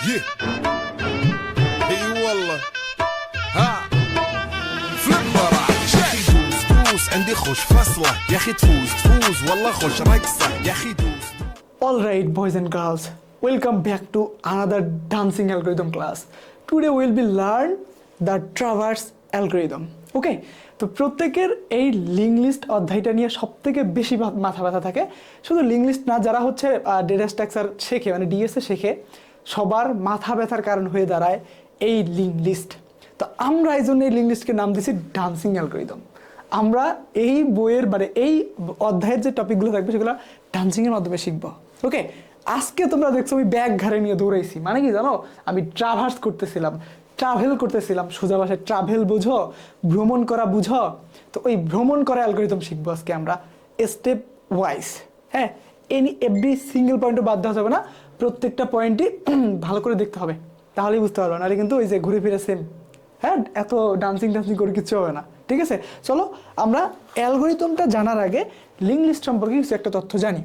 Yeah. اي والله. ها فليبر يا اخي دوس دوس عندي خوش فصله يا اخي تفوز تفوز والله خوش رقصه يا اخي دوس. Alright, boys and girls, welcome back to another dancing algorithm class. Today we will be learn the traverse algorithm. Okay, তো প্রত্যেকের এই link list অধ্যায়টা নিয়ে সবথেকে বেশি মাথা ব্যথা থাকে। শুধু লিঙ্ক লিস্ট না, যারা হচ্ছে ডেটা স্ট্রাকচার শেখে মানে ডিএসএ শেখে, সবার মাথা ব্যথার কারণ হয়ে দাঁড়ায় এই লিঙ্ক লিস্ট। তো আমরা এই জন্য এই লিঙ্ক লিস্টকে নাম দিয়েছি ডান্সিং অ্যালগরিদম। আমরা এই বইয়ের মানে এই অধ্যায়ের যে টপিকগুলো থাকবে সেগুলো ডান্সিংয়ের মাধ্যমে শিখবো। ওকে, আজকে তোমরা দেখছো আমি ব্যাগ ঘাড়ে নিয়ে দৌড়াইছি, মানে কি জানো, আমি ট্রাভার্স করতেছিলাম, ট্রাভেল করতেছিলাম। সোজা ভাষায় ট্রাভেল বুঝো, ভ্রমণ করা বুঝো। তো ওই ভ্রমণ করা অ্যালগরিদম শিখবো আজকে আমরা স্টেপ ওয়াইজ। হ্যাঁ, এভরি সিঙ্গেল পয়েন্টও বাদ দেওয়া যাবে না, প্রত্যেকটা পয়েন্টই ভালো করে দেখতে হবে, তাহলেই বুঝতে পারবো। নাহলে কিন্তু ওই যে ঘুরে ফিরে সেম, হ্যাঁ, এত ডান্সিং করে কিচ্ছু হবে না। ঠিক আছে, চলো আমরা অ্যালগরিদমটা জানার আগে লিঙ্ক লিস্ট সম্পর্কে কিছু একটা তথ্য জানি।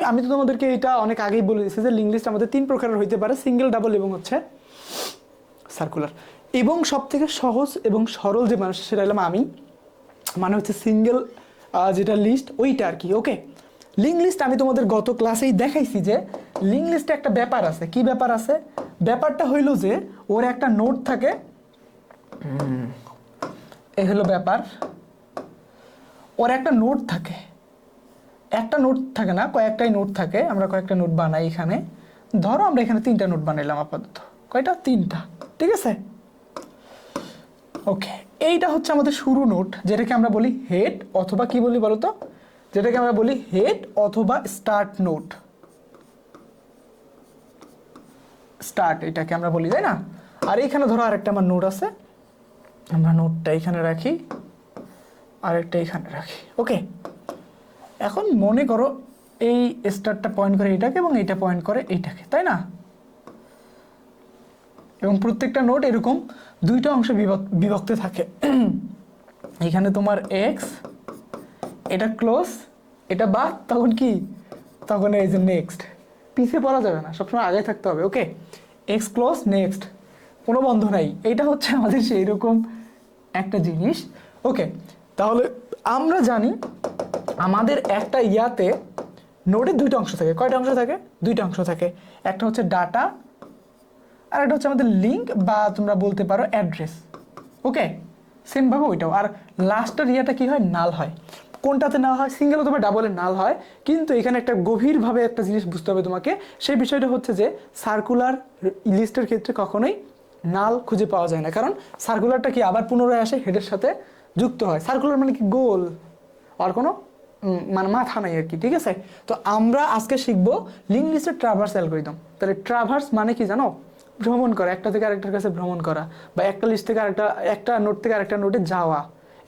আমি তো তোমাদেরকে এটা অনেক আগেই বলে দিচ্ছি যে লিঙ্ক লিস্ট আমাদের 3 প্রকারের হইতে পারে, সিঙ্গেল, ডাবল এবং হচ্ছে সার্কুলার। এবং সব থেকে সহজ এবং সরল যে মানুষ সেটা হলাম আমি, মানে হচ্ছে সিঙ্গেল যেটা লিস্ট ওইটা আর কি। ওকে, লিঙ্ক লিস্ট আমি তোমাদের গত ক্লাসেই দেখাইছি যে লিঙ্ক লিস্টে একটা ব্যাপার আছে। কি ব্যাপার আছে? ব্যাপারটা হইল যে ওর একটা নোট থাকে, এই হলো ব্যাপার। ওর একটা নোট থাকে, একটা নোট থাকে না, কয়েকটাই নোট থাকে। আমরা কয়েকটা নোট বানাই এখানে। ধরো আমরা এখানে 3টা নোট বানাইলাম আপাতত। কয়টা? 3টা। ঠিক আছে, ওকে। এইটা হচ্ছে আমাদের শুরু নোট, যেটাকে আমরা বলি হেড অথবা কি বলি বলতো, যেটাকে আমরা বলি হেড অথবা স্টার্ট নোট। স্টার্ট এটাকে আমরা বলি, তাই না? আর এখানে ধরো আরেকটা আমার নোট আছে, আমরা নোটটা এখানে রাখি, আরেকটা এখানে রাখি। ওকে, এখন মনে করো এই স্টারটা পয়েন্ট করে এটাকে এবং এইটা পয়েন্ট করে এইটাকে, তাই না? এবং প্রত্যেকটা নোট এরকম 2টা অংশে বিভক্ত থাকে। এখানে তোমার এক্স, এটা ক্লোজ, এটা বাদ, তখন কি? তখন এই যে নেক্সট। পিছিয়ে পড়া যাবে না, সবসময় আগে থাকতে হবে। ওকে, এক্স ক্লোজ, নেক্সট, কোনো বন্ধ নাই। এইটা হচ্ছে আমাদের সেই রকম একটা জিনিস। ওকে, তাহলে আমরা জানি আমাদের একটা ইয়াতে নোটের 2টা অংশ থাকে। কয়টা অংশ থাকে? 2টা অংশ থাকে। একটা হচ্ছে ডাটা আর একটা হচ্ছে আমাদের লিঙ্ক বা তোমরা বলতে পারো অ্যাড্রেস। ওকে, সেমভাবে ওইটাও। আর লাস্টের ইয়াটা কি হয়? নাল হয়। কোনটাতে নাল হয়? সিঙ্গেল অথবা ডাবলে নাল হয়। কিন্তু এখানে একটা গভীরভাবে একটা জিনিস বুঝতে হবে তোমাকে, সেই বিষয়টা হচ্ছে যে সার্কুলার লিস্টের ক্ষেত্রে কখনোই নাল খুঁজে পাওয়া যায় না, কারণ সার্কুলারটা কি আবার পুনরায় আসে হেডের সাথে যুক্ত হয়। সার্কুলার মানে কি? গোল, আর কোনো মানে মাথা নাই আর কি। ঠিক আছে, তো আমরা আজকে শিখবো লিঙ্ক লিস্টের ট্রাভার্স অ্যালগরিদম। তাহলে ট্রাভার্স মানে কি জানো? ভ্রমণ করা, একটা থেকে আরেকটার কাছে ভ্রমণ করা, বা একটা লিস্ট থেকে একটা নোট থেকে আরেকটা নোটে যাওয়া,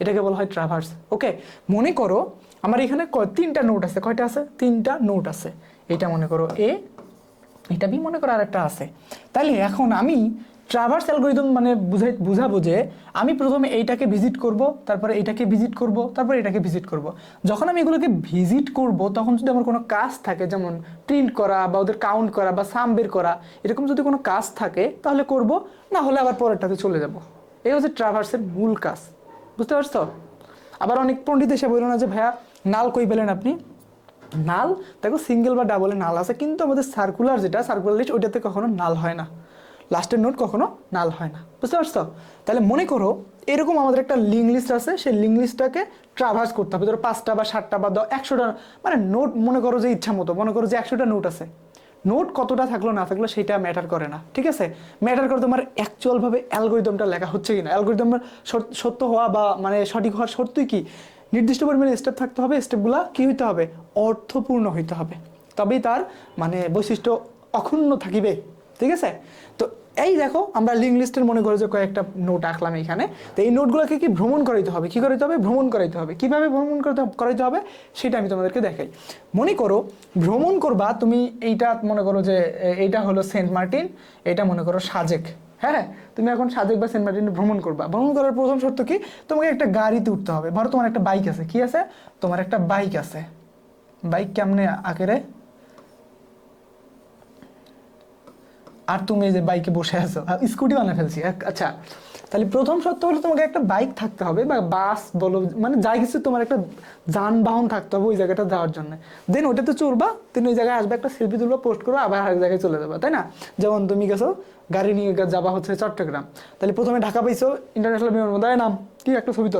এটাকে বলা হয় ট্রাভার্স। ওকে, মনে করো আমার এখানে 3টা নোট আছে। কয়টা আছে? 3টা নোট আছে। এটা মনে করো এ, এটা বি, মনে করো আরেকটা আছে। তাহলে এখন আমি ট্রাভার্স অ্যালগরিদম মানে বুঝাবো যে আমি প্রথমে এইটাকে ভিজিট করব, তারপরে এইটাকে ভিজিট করব, তারপরে এটাকে ভিজিট করব। যখন আমি এগুলোকে ভিজিট করব তখন যদি আমার কোনো কাজ থাকে, যেমন প্রিন্ট করা বা ওদের কাউন্ট করা বা সাম বের করা, এরকম যদি কোনো কাজ থাকে তাহলে করব, না হলে আবার পরেরটাতে চলে যাব। এই হচ্ছে ট্রাভার্সের মূল কাজ। বুঝতে পারছো? আবার অনেক পণ্ডিত এসে বলল না যে ভাইয়া নাল কই পেলেন আপনি? নাল দেখো সিঙ্গেল বা ডাবলে নাল আছে, কিন্তু আমাদের সার্কুলার যেটা সার্কুলার লিস্ট ওইটাতে কখনো নাল হয় না, লাস্টের নোট কখনো নাল হয় না। বুঝতে পারছো? তাহলে মনে করো এরকম আমাদের একটা লিঙ্ক লিস্ট আছে, সেই লিঙ্ক লিস্টটাকে ট্রাভার্স করতে হবে। ধরো 5টা বা 7টা বা 100টা মানে নোট, মনে করো যে ইচ্ছা মতো, মনে করো যে 100টা নোট আছে। নোট কতটা থাকলো না থাকলো সেটা ম্যাটার করে না। ঠিক আছে, ম্যাটার করে তোমার অ্যাকচুয়ালভাবে অ্যালগরিদমটা লেখা হচ্ছে কিনা। অ্যালগরিদমের সত্য হওয়া বা মানে সঠিক হওয়ার শর্তই কি? নির্দিষ্ট পরিমাণে স্টেপ থাকতে হবে, স্টেপগুলো কি হইতে হবে? অর্থপূর্ণ হইতে হবে, তবেই তার মানে বৈশিষ্ট্য অক্ষুণ্ণ থাকিবে। ঠিক আছে, তো এই দেখো আমরা লিঙ্ক লিস্টের মনে করো যে কয়েকটা নোট আঁকলাম এখানে। তো এই নোটগুলোকে কি ভ্রমণ করাইতে হবে? কি করাইতে হবে? ভ্রমণ করাইতে হবে। কিভাবে ভ্রমণ করাইতে হবে সেটা আমি তোমাদেরকে দেখাই। মনে করো ভ্রমণ করবা তুমি, এইটা মনে করো যে এইটা হলো সেন্ট মার্টিন, এটা মনে করো সাজেক। হ্যাঁ, তুমি এখন সাজেক বা সেন্ট মার্টিন ভ্রমণ করবা। ভ্রমণ করার প্রথম শর্ত কি? তোমাকে একটা গাড়িতে উঠতে হবে। ধরো তোমার একটা বাইক আছে। কি আছে? তোমার একটা বাইক আছে। বাইক কেমনে আঁকে রে? আর তুমি এই যে বাইকে বসে আছো, স্কুটি বানিয়ে ফেলছি। আচ্ছা, তাহলে প্রথম শর্ত হলো তোমাকে একটা বাইক থাকতে হবে, বা বাস বলো, মানে যাই কিছু তোমার একটা যানবাহন থাকতে হবে ওই জায়গাটা যাওয়ার জন্য। দেন ওটাতে চড়বা, দেন ওই জায়গায় আসবে, একটা সেলফি তুলবা, পোস্ট করবা, আবার আরেক জায়গায় চলে যাবা, তাই না? যেমন তুমি গেছো গাড়ি নিয়ে যাবা হচ্ছে চট্টগ্রাম, তাহলে প্রথমে ঢাকা পাইছো, ইন্টারন্যাশনাল বিমানবন্দরে নাম, কি একটা ছবি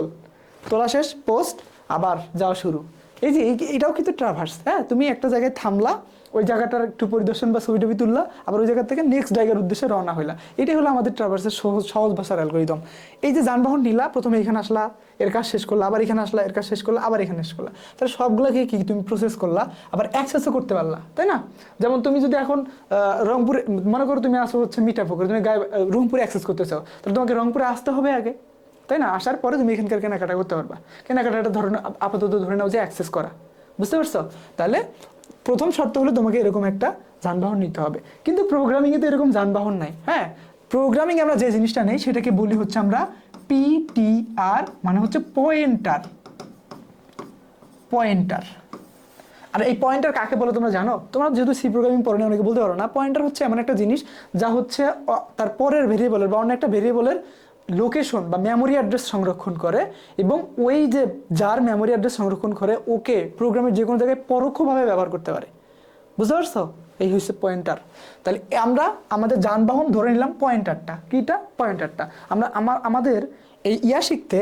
তোলা শেষ, পোস্ট, আবার যাওয়া শুরু। এই যে এটাও কিন্তু ট্রাভার্স। হ্যাঁ, তুমি একটা জায়গায় থামলা, ওই জায়গাটার একটু পরিদর্শন বা ছবি টবি তুললা, আবার ওই জায়গা থেকে নেক্সট জায়গার উদ্দেশ্যে রওনা হইলা। এটাই হলো আমাদের ট্রাভার্সের সহজ ভাষার অ্যালগরিদম। এই যে যানবাহন নিলা, প্রথমে এখানে আসলা, এর কাজ শেষ করলা, আবার এখানে আসলা, এর কাজ শেষ করলা, আবার এখানে শেষ করলা, তাহলে সবগুলোকে কি তুমি প্রসেস করলা, আবার অ্যাক্সেসও করতে পারলা, তাই না? যেমন তুমি যদি এখন রংপুরে, মনে করো তুমি আসো হচ্ছে মিঠাপুকুরে, তুমি রংপুরে অ্যাক্সেস করতে চাও, তাহলে তোমাকে রংপুরে আসতে হবে আগে, তাই না? আসার পরে তুমি এখানকার কেনাকাটা করতে পারবা। কেনাকাটাটা ধরে আপাতত ধরে নাও যে অ্যাক্সেস করা, বুঝতে পারছো? তাহলে প্রথম শর্ত হলো তোমাকে এরকম একটা যানবাহন নিতে হবে। কিন্তু প্রোগ্রামিংয়ে তো এরকম যানবাহন নাই। হ্যাঁ, প্রোগ্রামিং আমরা যে জিনিসটা নেই সেটাকে বলি হচ্ছে আমরা পিটিআর, মানে হচ্ছে পয়েন্টার। আর এই পয়েন্টার কাকে বলে তোমরা জানো? তোমরা যেহেতু সি প্রোগ্রামিং পড়ো না, অনেকে বলতে পারো না। পয়েন্টার হচ্ছে এমন একটা জিনিস যা হচ্ছে তার পরের ভেরিয়েবলের বা অন্য একটা ভেরিয়েবলের লোকেশন বা মেমোরি অ্যাড্রেস সংরক্ষণ করে, এবং ওই যে যার মেমোরি অ্যাড্রেস সংরক্ষণ করে ওকে প্রোগ্রামের যে কোনো জায়গায় পরোক্ষভাবে ব্যবহার করতে পারে, বুঝতে পারছো? এই হচ্ছে পয়েন্টার। তাহলে আমরা আমাদের যানবাহন ধরে নিলাম পয়েন্টারটা, কিটা? পয়েন্টারটা। আমাদের এই শিখতে,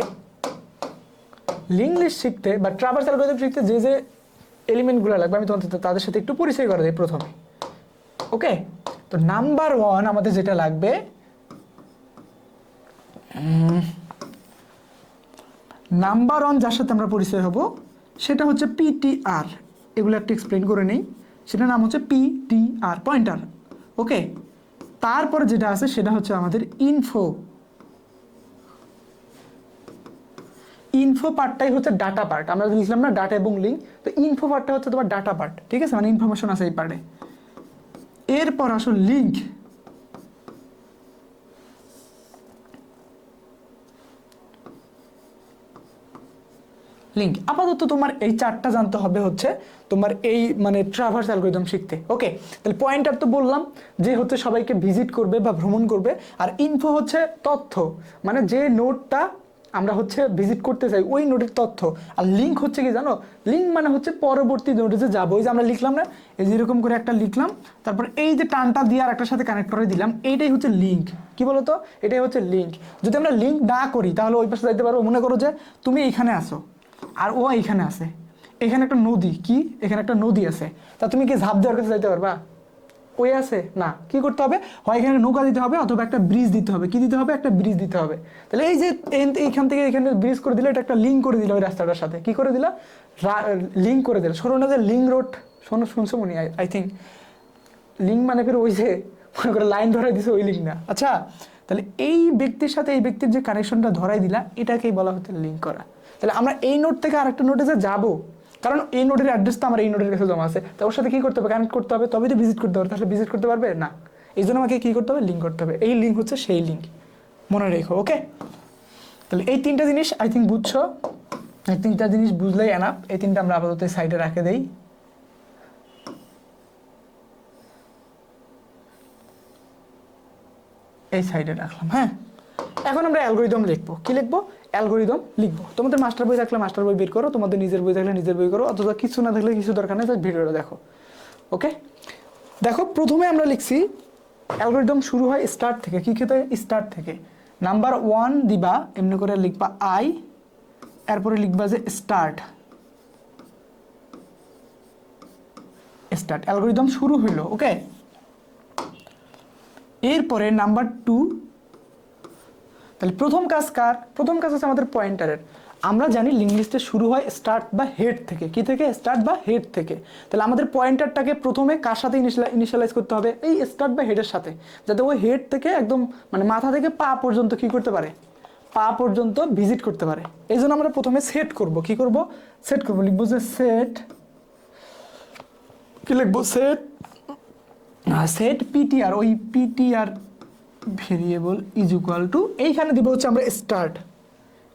লিঙ্ক লিস্ট শিখতে বা ট্রাভার্স অ্যালগরিদম শিখতে যে এলিমেন্টগুলো লাগবে আমি তোমাদের তাদের সাথে একটু পরিচয় করে দিই প্রথমে। ওকে, তো নাম্বার 1 আমাদের যেটা লাগবে, নাম্বার 1 যার সাথে আমরা পরিচয় হব সেটা হচ্ছে পিটিআর। এগুলো একটু এক্সপ্লেন করে নেই। সেটার নাম হচ্ছে পিটিআর, পয়েন্টার। ওকে, তারপরে যেটা আছে সেটা হচ্ছে আমাদের ইনফো পার্টটাই হচ্ছে ডাটা পার্ট। আমরা লিখলাম না ডাটা এবং লিঙ্ক, তো ইনফো পার্টটা হচ্ছে তোমার ডাটা পার্ট, ঠিক আছে? মানে ইনফরমেশন আছে এই পার্টে। এরপর আসো লিঙ্ক। আপাতত তোমার এই চারটা জানতে হবে হচ্ছে তোমার এই মানে ট্রাভার্স অ্যালগরিদম শিখতে। ওকে, তাহলে পয়েন্টার তো বললাম যে হচ্ছে সবাইকে ভিজিট করবে বা ভ্রমণ করবে, আর ইনফো হচ্ছে তথ্য, মানে যে নোটটা আমরা হচ্ছে ভিজিট করতে চাই ওই নোটের তথ্য। আর লিঙ্ক হচ্ছে কি জানো? লিঙ্ক মানে হচ্ছে পরবর্তী নোটে যে যাবো। ওই যে আমরা লিখলাম না, এই যেরকম করে একটা লিখলাম, তারপর এই যে টানটা দিয়ে আর একটার সাথে কানেক্ট করে দিলাম, এইটাই হচ্ছে লিঙ্ক। কি বলতো? এটাই হচ্ছে লিঙ্ক। যদি আমরা লিঙ্ক না করি তাহলে ওই পাশে যাইতে পারবো। মনে করো যে তুমি এইখানে আসো আর ও এইখানে আছে, এখানে একটা নদী, কি এখানে একটা নদী আছে, তা তুমি কি ঝাঁপ দেওয়ার কাছে যাইতে পারবা? ওই আছে না, কি করতে হবে? হয় এখানে নৌকা দিতে হবে অথবা একটা ব্রিজ দিতে হবে। কি দিতে হবে? একটা ব্রিজ দিতে হবে। তাহলে এই যে এইখান থেকে এখানে ব্রিজ করে দিলে, এটা একটা লিঙ্ক করে দিল ওই রাস্তাটার সাথে। কি করে দিলা? লিঙ্ক করে দিল। শোনো না যে লিঙ্ক রোড, শুনছো মনি? আই থিঙ্ক লিঙ্ক মানে ফের ওই যে মনে করে লাইন ধরাই দিছে, ওই লিঙ্ক না। আচ্ছা, তাহলে এই ব্যক্তির সাথে এই ব্যক্তির যে কানেকশনটা ধরাই দিলা, এটাকেই বলা হচ্ছে লিঙ্ক করা। তাহলে আমরা এই নোট থেকে আরেকটা নোটে যে যাবো, কারণ এই নোটের অ্যাড্রেস তো আমার এই নোটের কাছে জমা আছে, তো ওর সাথে কি করতে হবে? কানেক্ট করতে হবে, তবেই তো ভিজিট করতে পারবে। তাহলে ভিজিট করতে পারবে না, এই জন্য আমাকে কি করতে হবে? লিঙ্ক করতে হবে। এই লিঙ্ক হচ্ছে সেই লিঙ্ক, মনে রেখো। ওকে, তাহলে এই তিনটা জিনিস আই থিঙ্ক বুঝছো। এই তিনটা জিনিস বুঝলেই এনাফ। এই তিনটা আমরা আপাতত সাইডে রাখে দেই। এই সাইডে রাখলাম। হ্যাঁ, এখন আমরা অ্যালগরিদম লিখবো। কি লিখবো? অ্যালগরিদম লিখবো। তোমাদের মাস্টার বই থাকলে মাস্টার বই বের করো, তোমাদের নিজের বই থাকলে নিজের বই করো, অথবা কিছু না থাকলে কিছু দরকার নেই, ভিডিওটা দেখো। ওকে, দেখো প্রথমে আমরা লিখছি অ্যালগরিদম শুরু হয় স্টার্ট থেকে। কি খেতে? স্টার্ট থেকে। নাম্বার 1 দিবা, এমনি করে লিখবা আই, এরপরে লিখবা যে স্টার্ট। অ্যালগরিদম শুরু হইলো। ওকে, এরপরে নাম্বার 2, তাহলে প্রথম কাজ কার? প্রথম কাজ হচ্ছে আমাদের পয়েন্টারের। আমরা জানি লিঙ্ক লিস্টে শুরু হয় স্টার্ট বা হেড থেকে। কি থেকে? স্টার্ট বা হেড থেকে। তাহলে আমাদের পয়েন্টারটাকে প্রথমে কার সাথে ইনিশিয়ালাইজ করতে হবে? এই স্টার্ট বা হেডের সাথে, যাতে ওই হেড থেকে একদম মানে মাথা থেকে পা পর্যন্ত কি করতে পারে? পা পর্যন্ত ভিজিট করতে পারে। এই জন্য আমরা প্রথমে সেট করব। কি করব? সেট করব। লিখবো যে সেট, কি লিখবো? Set PTR. ওই PTR variable is equal to, এইখানে দিব হচ্ছে আমরা স্টার্ট।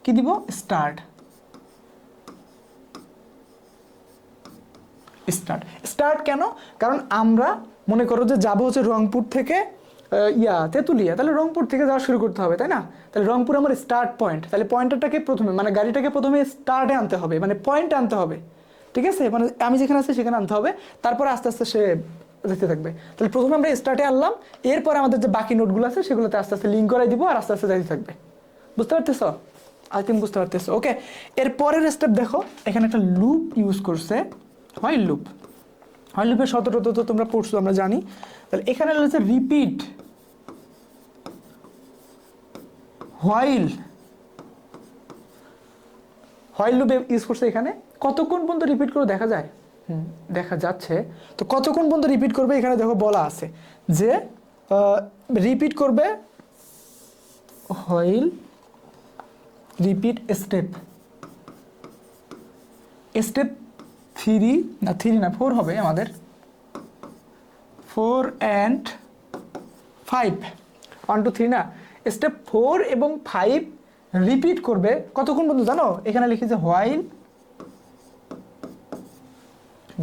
কি দিব? স্টার্ট। স্টার্ট কেন? কারণ আমরা মনে করো যে যাবো হচ্ছে রংপুর থেকে তেঁতুলিয়া, তাহলে রংপুর থেকে যাওয়া শুরু করতে হবে, তাই না? তাহলে রংপুর আমার স্টার্ট পয়েন্ট, তাহলে পয়েন্টারটাকে প্রথমে মানে গাড়িটাকে প্রথমে স্টার্টে আনতে হবে, মানে পয়েন্টে আনতে হবে, ঠিক আছে? মানে আমি যেখানে আছি সেখানে আনতে হবে, তারপরে আস্তে আস্তে সে যেতে থাকবে। তাহলে প্রথমে আমরা স্টার্টে আনলাম, এরপরে আমাদের যে বাকি নোটগুলো আছে সেগুলোতে আস্তে আস্তে লিঙ্ক করাই দিব আর আস্তে আস্তে যাইতে থাকবে। বুঝতে পারতেছ? আই থিঙ্ক বুঝতে পারতেছো। ওকে, এর পরের স্টেপ দেখো, এখানে একটা লুপ ইউজ করছে, হোয়াইল লুপ। হোয়াইল লুপের সতেরো তো তোমরা পড়ছো, আমরা জানি। তাহলে এখানে রয়েছে রিপিট হোয়াইল লুপ ইউজ করছে। এখানে কতক্ষণ পর্যন্ত রিপিট করে দেখা যায়? দেখা যাচ্ছে। তো কতক্ষণ পর্যন্ত রিপিট করবে এখানে দেখো বলা আছে যে রিপিট করবে হোয়াইল রিপিট স্টেপ 4 হবে আমাদের, 4 and 5, 1 2 3 না, স্টেপ 4 এবং 5 রিপিট করবে কতক্ষণ পর্যন্ত জানো? এখানে লিখেছে হোয়াইল,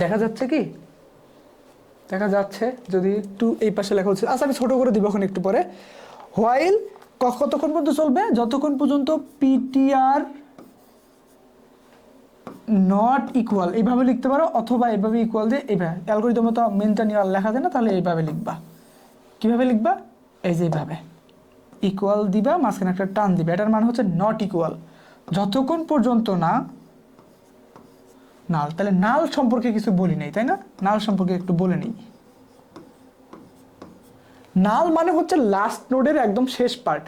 দেখা যাচ্ছে কি? দেখা যাচ্ছে যদি একটু এই পাশে লেখা হচ্ছে, আচ্ছা আমি ছোট করে দিব এখন একটু পরে। হোয়াইল কতক্ষণ পর্যন্ত চলবে? যতক্ষণ পর্যন্ত পিটিআর নট ইকুয়াল, এইভাবে লিখতে পারো, অথবা এইভাবে ইকুয়াল দিয়ে এইভাবে অ্যালগরিদমে তো মেনটা নিয়ে লেখা যায় না, তাহলে এইভাবে লিখবা। কিভাবে লিখবা? এই যে এইভাবে ইকুয়াল দিবা, মাঝখানে একটা টান দিবা, এটার মানে হচ্ছে নট ইকুয়াল, যতক্ষণ পর্যন্ত না নাল। তাহলে নাল সম্পর্কে কিছু বলি নাই, তাই না? নাল সম্পর্কে একটু বলে নিই। নাল মানে হচ্ছে লাস্ট নোডের একদম শেষ পার্ট,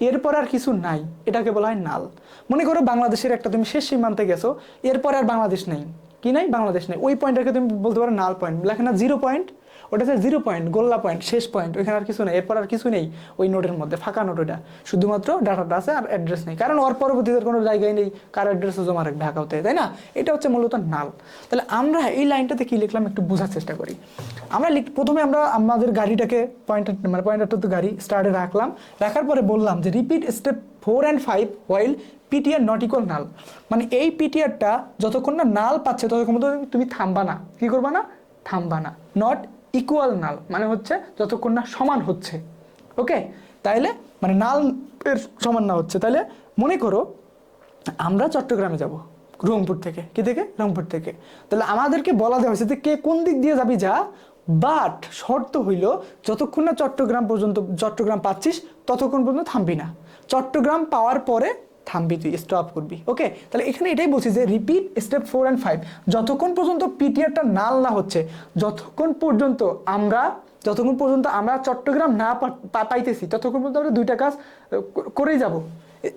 এরপর আর কিছু নাই, এটাকে বলা হয় নাল। মনে করো বাংলাদেশের একটা তুমি শেষ সীমান্তে গেছো, এরপরে আর বাংলাদেশ নেই, কি নাই? বাংলাদেশ নেই, ওই পয়েন্টটাকে তুমি বলতে পারো নাল পয়েন্ট। লেখে না 0 পয়েন্ট, ওটা হচ্ছে 0 পয়েন্ট, গোল্লা পয়েন্ট, শেষ পয়েন্ট, ওইখানে আর কিছু নেই, এরপর আর কিছু নেই ওই নোটের মধ্যে, ফাঁকা নোট ওটা, শুধুমাত্র ডাটাটা আছে আর অ্যাড্রেস নেই, কারণ ওর পরবর্তীতে কোনো জায়গায় নেই কার অ্যাড্রেসও জমা রাখবে ঢাকাতে, তাই না? এটা হচ্ছে মূলত নাল। তাহলে আমরা এই লাইনটাতে কি লিখলাম একটু বোঝার চেষ্টা করি। আমরা প্রথমে আমরা আমাদের গাড়িটাকে পয়েন্টারটা তো গাড়ি স্টার্টে রাখার পরে বললাম যে repeat step 4 and 5 while PTR not equal null. মানে এই পিটিআরটা যতক্ষণ না নাল পাচ্ছে ততক্ষণ তুমি থামবা না, কি করবা না? থামবা না। নট ইকুয়াল নাল মানে হচ্ছে যতক্ষণ না সমান হচ্ছে। ওকে, তাইলে মানে নাল এর সমান না হচ্ছে। তাহলে মনে করো আমরা চট্টগ্রামে যাব রংপুর থেকে, কি থেকে? রংপুর থেকে। তাহলে আমাদেরকে বলা দেওয়া হয়েছে যে কে কোন দিক দিয়ে যাবি যা, বাট শর্ত হইল যতক্ষণ না চট্টগ্রাম পাচ্ছিস ততক্ষণ পর্যন্ত থামবি না, চট্টগ্রাম পাওয়ার পরে থামবি, তুই স্টপ করবি। ওকে, তাহলে এখানে এটাই বলছি যে রিপিট স্টেপ 4 and 5 যতক্ষণ পর্যন্ত পিটিআরটা নাল না হচ্ছে, যতক্ষণ পর্যন্ত আমরা চট্টগ্রাম না পাইতেছি ততক্ষণ পর্যন্ত আমরা দুইটা কাজ করেই যাব।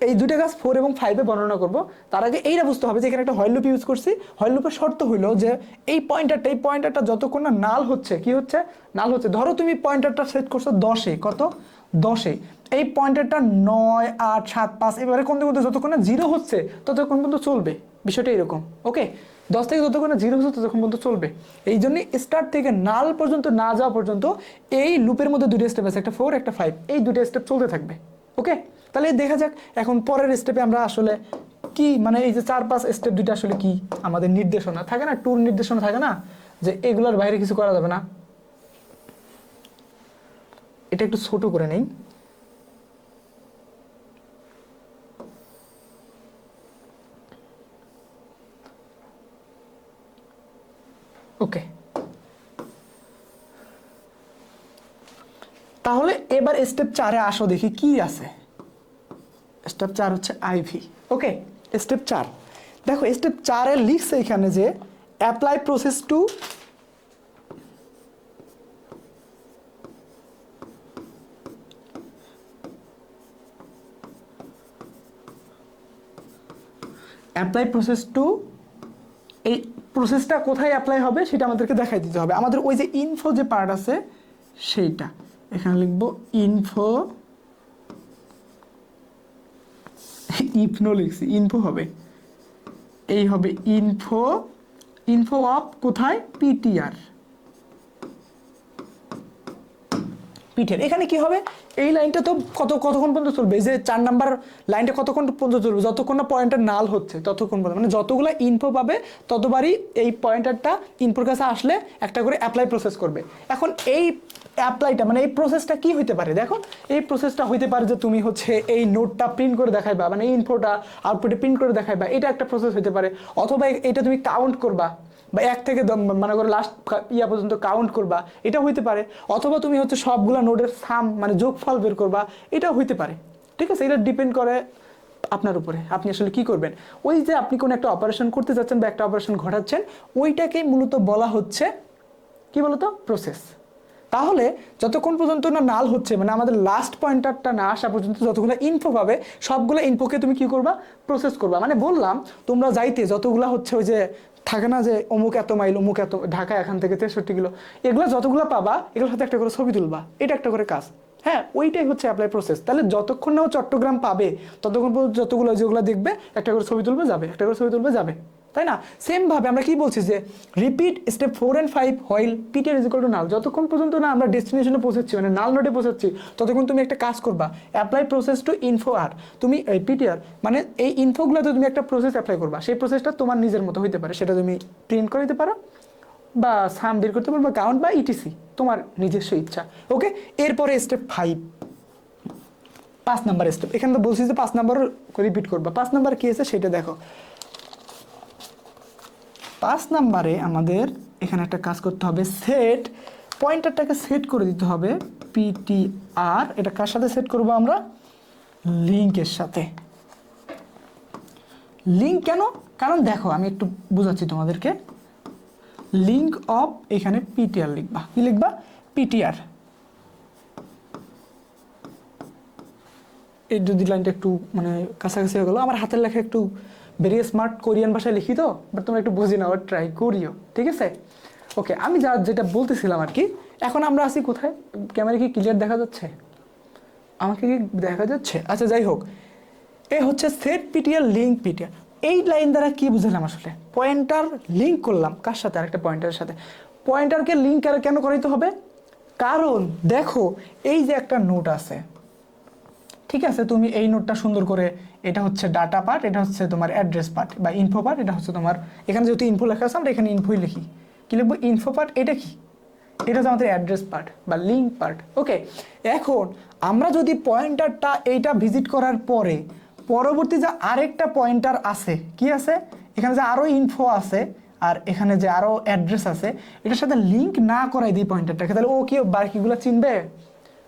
এই দুইটা কাজ 4 এবং 5 এ বর্ণনা করব। তার আগে এইটা বুঝতে হবে যে এখানে একটা হোয়াইল লুপ ইউজ করছি। হোয়াইল লুপের শর্ত হইলো যে এই পয়েন্টারটা যতক্ষণ না নাল হচ্ছে, কি হচ্ছে? নাল হচ্ছে। ধরো তুমি পয়েন্টারটা সেট করছো 10-এ, কত? 10-এ। এই পয়েন্টারটা 9, 8, 7, 5 এবারে কোন দিকে যতক্ষণ না 0 হচ্ছে ততক্ষণ পর্যন্ত চলবে। বিষয়টা এরকম। ওকে, 10 থেকে যতক্ষণ না 0 হচ্ছে ততক্ষণ পর্যন্ত চলবে। এই জন্যই স্টার্ট থেকে নাল পর্যন্ত না যাওয়া পর্যন্ত এই লুপের মধ্যে দুটো স্টেপ আছে, একটা 4 একটা 5, এই দুটো স্টেপ চলতে থাকবে। ওকে, তাহলে দেখা যাক এখন পরের স্টেপে আমরা আসলে কি, মানে এই যে 4-5 স্টেপ দুইটা আসলে কি আমাদের নির্দেশনা থাকে না, ট্যুর নির্দেশনা থাকে না, যে এগুলোর বাইরে কিছু করা যাবে না। এটা একটু ছোট করে নেই। ওকে, তাহলে এবার স্টেপ 4-এ আসো, দেখি কি আছে। স্টেপ 4 হচ্ছে আইভি। ওকে, স্টেপ 4 দেখো, স্টেপ 4-এ লিখছে এখানে যে অ্যাপ্লাই প্রসেস টু এই প্রসেসটা কোথায় অ্যাপ্লাই হবে সেটা আমাদেরকে দেখাই দিতে হবে। আমাদের ওই যে ইনফো যে পার্ট আছে সেইটা এখানে লিখবো, লিখছি, ইনফো হবে, এই হবে ইনফো অফ কোথায়? পিটিআর। এখানে কি হবে? এই লাইনটা তো কতক্ষণ পর্যন্ত চলবে? এই যে 4 নাম্বার লাইনটা কতক্ষণ পর্যন্ত চলবে? যতক্ষণ না পয়েন্টার নাল হচ্ছে ততক্ষণ পর্যন্ত, মানে যতগুলো ইনফো পাবে ততবারই এই পয়েন্টারটা ইনফোর কাছে আসলে একটা করে অ্যাপ্লাই প্রসেস করবে। এখন এই অ্যাপ্লাইটা মানে এই প্রসেসটা কি হইতে পারে, দেখো এই প্রসেসটা হইতে পারে যে তুমি হচ্ছে এই নোটটা প্রিন্ট করে দেখাইবা, মানে এই ইনফোটা আউটপুটে প্রিন্ট করে দেখাইবা, এটা একটা প্রসেস হইতে পারে। অথবা এটা তুমি কাউন্ট করবা বা 1 থেকে মনে করো লাস্ট ইয়া পর্যন্ত কাউন্ট করবা, এটা হইতে পারে। অথবা তুমি হচ্ছে সবগুলা নোডের সাম মানে যোগফল বের করবা, এটাও হইতে পারে। ঠিক আছে, এটা ডিপেন্ড করে আপনার উপরে, আপনি আসলে কি করবেন। ওই যে আপনি কোনো একটা অপারেশন করতে যাচ্ছেন বা একটা অপারেশন ঘটাচ্ছেন, ওইটাকেই মূলত বলা হচ্ছে কি বলতো, প্রসেস। তাহলে যতক্ষণ পর্যন্ত না নাল হচ্ছে, মানে আমাদের লাস্ট পয়েন্টারটা না আসা পর্যন্ত যতগুলো ইনফো পাবে, সবগুলো ইনফোকে তুমি কি করবা, প্রসেস করবা। মানে বললাম তোমরা যাইতে যতগুলা হচ্ছে ওই যে থাকে না যে অমুক এত মাইল, অমুক এত, ঢাকা এখান থেকে 63 কিলো, এগুলো যতগুলো পাবা এগুলোর সাথে একটা করে ছবি তুলবা, এটা একটা করে কাজ। হ্যাঁ, ওইটাই হচ্ছে অ্যাপ্লাই প্রসেস। তাহলে যতক্ষণ না চট্টগ্রাম পাবে ততক্ষণ পর্যন্ত যতগুলো যেগুলো দেখবে একটা করে ছবি তুলবে যাবে, একটা করে ছবি তুলবে যাবে, তাই না? সেম ভাবে আমরা কি বলছি যে repeat step 4 and 5 while PTR is equal two নাল। যতক্ষণ পর্যন্ত না আমরা ডেস্টিনেশনে পৌঁছাচ্ছি, মানে নাল নোডে পৌঁছাচ্ছি, ততক্ষণ তুমি একটা কাজ করবা, অ্যাপ্লাই প্রসেস টু ইনফো আর। তুমি এই পিটিআর মানে এই ইনফোগুলোতে তুমি একটা প্রসেস অ্যাপ্লাই করবা, সেই প্রসেসটা তোমার নিজের মতো হইতে পারে, সেটা তুমি প্রিন্ট করে দিতে পারো বা সাম বের করতে পারো বা কাউন্ট বা ইটিসি, তোমার নিজস্ব ইচ্ছা। ওকে, এরপরে স্টেপ 5, 5 নাম্বার স্টেপ। এখানে তো বলছি যে 5 নাম্বার রিপিট করবা। 5 নাম্বার কি আছে সেটা দেখো। 5 নাম্বারে আমাদের এখানে একটা কাজ করতে হবে, সেট পয়েন্টারটাকে সেট করে দিতে হবে পিটিআর। এটা কার সাথে সেট করবো আমরা, লিঙ্কের সাথে। লিঙ্ক কেন, কারণ দেখো আমি একটু বুঝাচ্ছি তোমাদেরকে। লিঙ্ক অফ এখানে পিটিআর লিখবা, কি লিখবা, পিটিআর। এই যদি লাইনটা একটু মানে কাছাকাছি হয়ে গেলো, আমার হাতের লেখা একটু ভেরি স্মার্ট কোরিয়ান ভাষায় লিখি তো, বাট তোমরা একটু বুঝে নেওয়ার ট্রাই করিও, ঠিক আছে? ওকে, আমি যেটা বলতেছিলাম আর কি, এখন আমরা আছি কোথায়, ক্যামেরা কি ক্লিয়ার দেখা যাচ্ছে, আমাকে কি দেখা যাচ্ছে? আচ্ছা যাই হোক, এ হচ্ছে সেট পিটিআর লিঙ্ক পিটিআর। এই লাইন দ্বারা কি বুঝলাম আসলে, পয়েন্টার লিঙ্ক করলাম কার সাথে, আরেকটা পয়েন্টারের সাথে। পয়েন্টারকে লিঙ্ক কেন করাইতে হবে, কারণ দেখো এই যে একটা নোট আছে, ঠিক আছে, তুমি এই নোটটা সুন্দর করে, এটা হচ্ছে ডাটা পার্ট, এটা হচ্ছে তোমার অ্যাড্রেস পার্ট বা ইনফো পার্ট, এটা হচ্ছে তোমার, এখানে যেহেতু ইনফো লেখা আছে আমরা এখানে ইনফোই লিখি, কি লিখবো, ইনফো পার্ট। এটা কি, এটা হচ্ছে আমাদের অ্যাড্রেস পার্ট বা লিঙ্ক পার্ট। ওকে, এখন আমরা যদি পয়েন্টারটা এইটা ভিজিট করার পরে পরবর্তী যে আরেকটা পয়েন্টার আছে, কি আছে, এখানে যে আরও ইনফো আছে আর এখানে যে আরও অ্যাড্রেস আছে, এটার সাথে লিঙ্ক না করাই দিই পয়েন্টারটাকে, তাহলে ও কি বাকিগুলো চিনবে,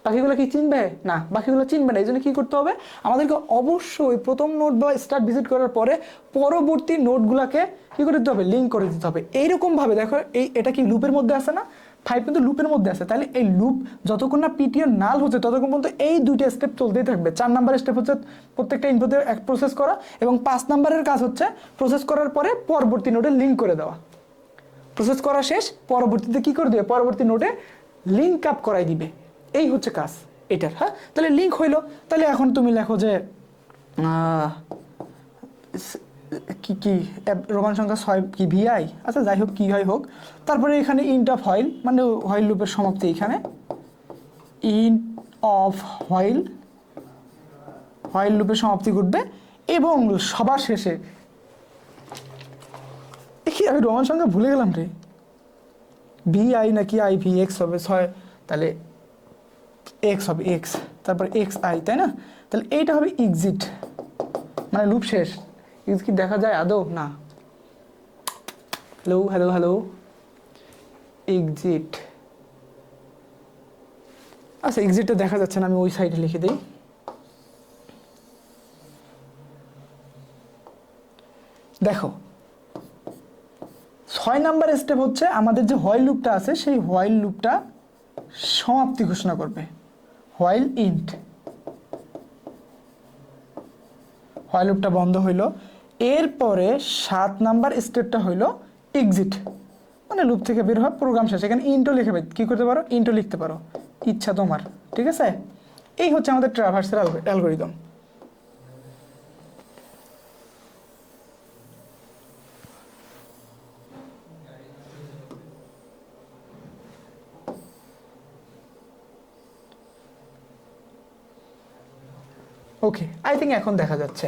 বাকিগুলো কি চিনবে না, বাকিগুলো চিনবে না। এই জন্য কী করতে হবে, আমাদেরকে অবশ্যই প্রথম নোট বা স্টার্ট ভিজিট করার পরে পরবর্তী নোটগুলোকে কী করে দিতে হবে, লিঙ্ক করে দিতে হবে। এইরকমভাবে দেখো এটা কি লুপের মধ্যে আছে না, 5 কিন্তু লুপের মধ্যে আছে, তাহলে এই লুপ যতক্ষণ না পিটিআর নাল হচ্ছে ততক্ষণ পর্যন্ত এই দুইটা স্টেপ চলতেই থাকবে। 4 নাম্বার স্টেপ হচ্ছে প্রত্যেকটা ইনপুটে এক প্রসেস করা, এবং 5 নাম্বারের কাজ হচ্ছে প্রসেস করার পরে পরবর্তী নোটে লিঙ্ক করে দেওয়া। প্রসেস করা শেষ, পরবর্তীতে কী করে দেবে, পরবর্তী নোটে লিঙ্ক আপ করাই দিবে, এই হচ্ছে কাজ এটার। হ্যাঁ, তাহলে লিঙ্ক হইলো, তাহলে এখন তুমি লেখো যে কি কি রোমান সংখ্যা 6 কি ভিআই, আচ্ছা যাই হোক কি হয় হোক, তারপরে এখানে ইন্ট অফ হোয়াইল মানে হোয়াইল লুপের সমাপ্তি, এখানে ইন্ট অফ হোয়াইল, হোয়াইল লুপের সমাপ্তি ঘটবে, এবং সবার শেষে দেখি আমি রোমান সংখ্যা ভুলে গেলাম রে, ভিআই নাকি আই ভি এক্স হবে 6, তাহলে এক্স হবে এক্স, তারপর এক্স আই, তাই না? তাহলে এইটা হবে এক্সিট, মানে লুপ শেষ। কি দেখা যায় আদৌ না, হ্যালো হ্যালো হ্যালো, এক্সিট, আচ্ছা এক্সিটটা দেখা যাচ্ছে না, আমি ওই সাইডে লিখে দিই। দেখো 6 নাম্বার স্টেপ হচ্ছে আমাদের যে হোয়াইল লুপটা আছে, সেই হোয়াইল লুপটা সমাপ্তি ঘোষণা করবে, হোয়াইল ইন্ট, হোয়াইল লুপটা বন্ধ হইলো। এরপরে 7 নাম্বার স্টেপটা হইলো এক্সিট, মানে লুপ থেকে বের হওয়া, প্রোগ্রাম শেষ। এখানে ইন্টো লিখে কি করতে পারো, ইন্টো লিখতে পারো, ইচ্ছা তোমার, ঠিক আছে? এই হচ্ছে আমাদের ট্রাভার্সের অ্যালগরিদম। ওকে, আই থিঙ্ক এখন দেখা যাচ্ছে,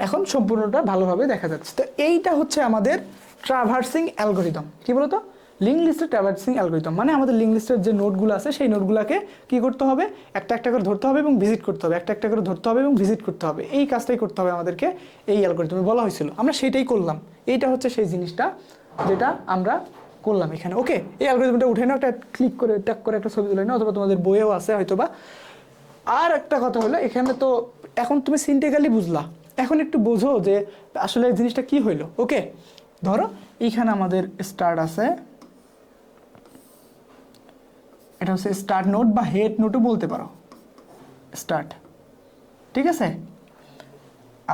এখন সম্পূর্ণটা ভালোভাবে দেখা যাচ্ছে। তো এইটা হচ্ছে আমাদের ট্রাভার্সিং অ্যালগরিদম। কি বলতো, লিঙ্ক লিস্টের ট্রাভার্সিং অ্যালগরিদম মানে আমাদের লিঙ্ক লিস্টের যে নোটগুলো আছে সেই নোটগুলোকে কী করতে হবে, একটা একটা করে ধরতে হবে এবং ভিজিট করতে হবে, একটা একটা করে ধরতে হবে এবং ভিজিট করতে হবে। এই কাজটাই করতে হবে আমাদেরকে, এই অ্যালগরিদমে বলা হয়েছিল, আমরা সেইটাই করলাম। এইটা হচ্ছে সেই জিনিসটা যেটা আমরা করলাম এখানে। ওকে, এই অ্যালগরিদমটা উঠে না, একটা ক্লিক করে ট্যাক করে একটা ছবি তুলে না, অথবা তোমাদের বইয়েও আছে হয়তোবা। আর একটা কথা হলো, এখানে তো এখন তুমি সিনটেক্যালি বুঝলা, এখন একটু বোঝো যে আসলে জিনিসটা কি হইলো। ওকে, ধরো এইখানে আমাদের স্টার্ট আছে, এটা হচ্ছে স্টার্ট নোট বা হেড নোটও বলতে পারো, স্টার্ট, ঠিক আছে।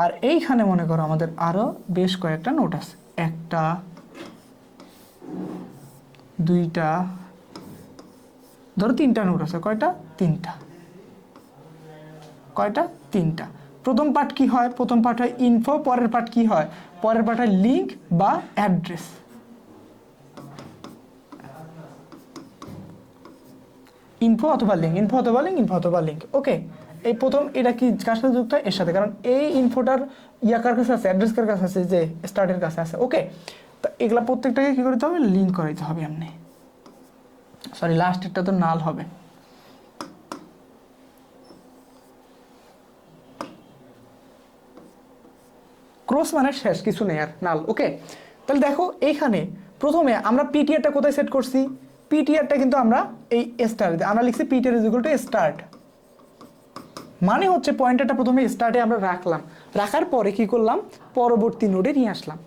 আর এইখানে মনে করো আমাদের আরো বেশ কয়েকটা নোট আছে, একটা, দুইটা, ধরো তিনটা নোট আছে। কয়টা? তিনটা। কয়টা? তিনটা। প্রথম পার্ট কি হয়? প্রথম পার্ট হয় ইনফো, পরের পার্ট কি হয়? পরের পার্ট হয় লিঙ্ক বা অ্যাড্রেস। ইনফো অথবা লিঙ্ক, ইনফো অথবা লিঙ্ক, ইনফো অথবা লিঙ্ক। ওকে, এই প্রথম এটা কি কার সাথে যুক্ত হয়? এর সাথে, কারণ এই ইনফোটার কার কাছে আছে? অ্যাড্রেস কার কাছে আছে? যে স্টার্টের কাছে আছে। ওকে, তো এগুলা প্রত্যেকটাকে কি করতে হবে? লিঙ্ক করাইতে হবে। এমনি, সরি লাস্টেরটা তো নাল হবে। ক্রস মানে শেষ, কিছু নেই আর, নাল। ওকে, তাহলে দেখো এইখানে প্রথমে আমরা পিটিআরটা কোথায় সেট করছি? পিটিআরটা কিন্তু আমরা এই স্টার, আমরা লিখছি PTR is equal to start, মানে হচ্ছে পয়েন্টারটা প্রথমে স্টার্টে আমরা রাখলাম, রাখার পরে কি করলাম? পরবর্তী নোডে নিয়ে আসলাম,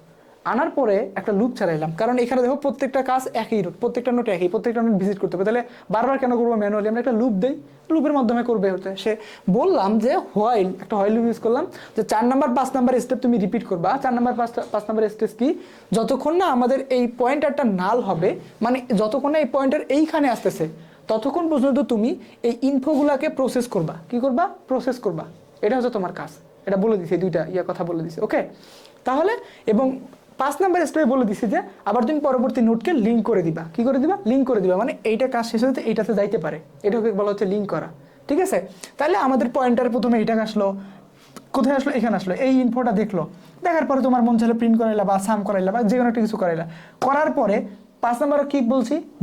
আনার পরে একটা লুপ চালাইলাম। কারণ এখানে দেখো প্রত্যেকটা কাজ একই রুট, প্রত্যেকটা নোট একই, প্রত্যেকটা নোট ভিজিট করতে হবে। তাহলে বারবার কেন করবো ম্যানুয়ালি? আমরা একটা লুপ দেই, লুপের মাধ্যমে করবে হতে। সে বললাম যে হোয়াইল, একটা হোয়াইল লুপ ইউজ করলাম, যে 4 নাম্বার 5 নাম্বার স্টেপ তুমি রিপিট করবা। 4 নাম্বার 5 নাম্বার স্টেপ কি? যতক্ষণ না আমাদের এই পয়েন্টারটা নাল হবে, মানে যতক্ষণ না এই পয়েন্টার এইখানে আসতেছে, ততক্ষণ পর্যন্ত তুমি এই ইনফোগুলাকে প্রসেস করবা। কি করবা? প্রসেস করবা। এটা হচ্ছে তোমার কাজ। এটা বলে দিছি, দুইটা কথা বলে দিছি। ওকে, তাহলে এবং 5 নাম্বার স্টেপে বলে দিছি যে আবার তুমি পরবর্তী নোটকে লিঙ্ক করে দিবা। কি করে দিবা? লিঙ্ক করে দিবা, মানে এইটা কাজ শেষ হতে এইটাতে যাইতে পারে, এটাকে বলা হচ্ছে লিঙ্ক করা। ঠিক আছে, তাহলে আমাদের পয়েন্টার প্রথমে এইটা আসলো, কোথায় আসলো? এখানে আসলো, এই ইনফোটা দেখলো, দেখার পরে তোমার মন চাইলে প্রিন্ট করাইলা বা সাম করাইলা বা যে কোনো একটা কিছু করাইলা, করার পরে 5 নাম্বার কি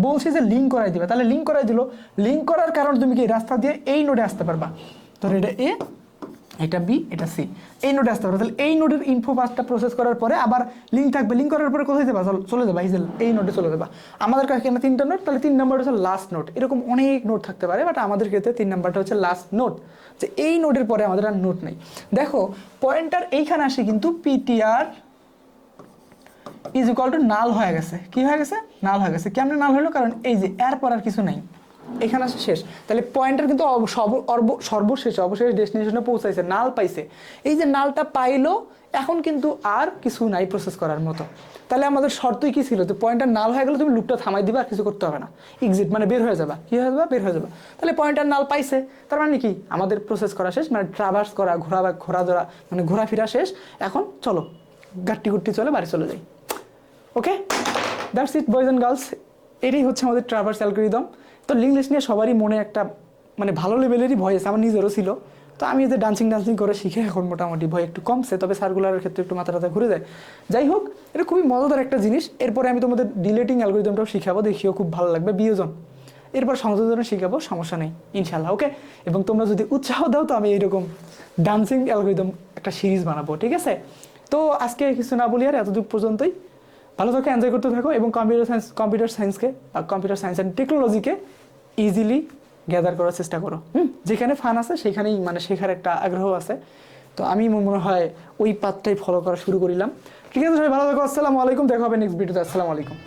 বলছি যে লিঙ্ক করাই দিবা। তাহলে লিঙ্ক করাই দিল, লিঙ্ক করার কারণে তুমি কি রাস্তা দিয়ে এই নোডে আসতে পারবা। ধরো এটা এ, এটা বি, এটা সি, এই নোডে আসতে পারবে। তাহলে এই নোডের ইনফো পাসটা প্রসেস করার পরে আবার লিঙ্ক থাকবে, লিঙ্ক করার পরে কোথায় যাবা? চলে যাবা এই নোডে চলে যাবা। আমাদের কাছে এখানে 3টা নোট, তাহলে 3 নাম্বার হচ্ছে লাস্ট নোট। এরকম অনেক নোট থাকতে পারে, বাট আমাদের ক্ষেত্রে 3 নাম্বারটা হচ্ছে লাস্ট নোট, যে এই নোডের পরে আমাদের আর নোট নেই। দেখো পয়েন্টার এইখানে আসে কিন্তু পিটিআর ইজ ইকুয়াল টু নাল হয়ে গেছে। কি হয়ে গেছে? নাল হয়ে গেছে। কেমনে নাল হলো? কারণ এই যে এরপর আর কিছু নাই, এখানে আসে শেষ। তাহলে পয়েন্টার কিন্তু সর্বশেষ অবশেষ ডেস্টিনেশনে পৌঁছাইছে, নাল পাইছে। এই যে নালটা পাইলো, এখন কিন্তু আর কিছু নাই প্রসেস করার মতো। তাহলে আমাদের শর্তই কি ছিল? যে পয়েন্টার নাল হয়ে গেলে তুমি লুপটা থামাই দিবা, আর কিছু করতে হবে না, এক্সিট মানে বের হয়ে যাবা। কি হয়ে যাবা? বের হয়ে যাবা। তাহলে পয়েন্টার নাল পাইছে, তার মানে কি? আমাদের প্রসেস করা শেষ, মানে ট্রাভার্স করা, ঘোরা মানে ঘোরাফেরা শেষ। এখন চলো গাট্টি গুট্টি চলে বাড়ি চলে যাই। Okay, that's it boys and girls. এটাই হচ্ছে আমাদের ট্রাভার্স অ্যালগরিদম। তো লিঙ্ক লিস্ট নিয়ে সবারই মনে একটা মানে ভালো লেভেলেরই ভয় আছে, আমার নিজেরও ছিল। তো আমি যে ডান্সিং করে শিখে এখন মোটামুটি ভয় একটু কমছে, তবে সার্কুলারের ক্ষেত্রে একটু মাথা ঘুরে যায়। যাই হোক, এটা খুবই মজাদার একটা জিনিস। এরপরে আমি তোমাদের ডিলেটিং অ্যালগরিদমটাও শিখাবো, দেখিও খুব ভালো লাগবে, বিয়োজন। এরপর সংযোজনে শিখাবো, সমস্যা নেই ইনশাল্লাহ। ওকে, এবং তোমরা যদি উৎসাহ দাও তো আমি এইরকম ডান্সিং অ্যালগরিদম একটা সিরিজ বানাবো। ঠিক আছে, তো আজকে কিছু না বলি আর, এতদূর পর্যন্তই। ভালো থাকো, এনজয় করতে থাকো, এবং কম্পিউটার সায়েন্স অ্যান্ড টেকনোলজিকে ইজিলি গ্যাদার করার চেষ্টা করো। যেখানে ফান আছে সেখানেই মানে শেখার একটা আগ্রহ আছে। তো আমি মনে হয় ওই পাথটাই ফলো করা শুরু করিলাম। ঠিক আছে, সবাই ভালো থাকো, আসসালামু আলাইকুম, দেখা হবে নেক্সট ভিডিওতে। আসসালামু আলাইকুম।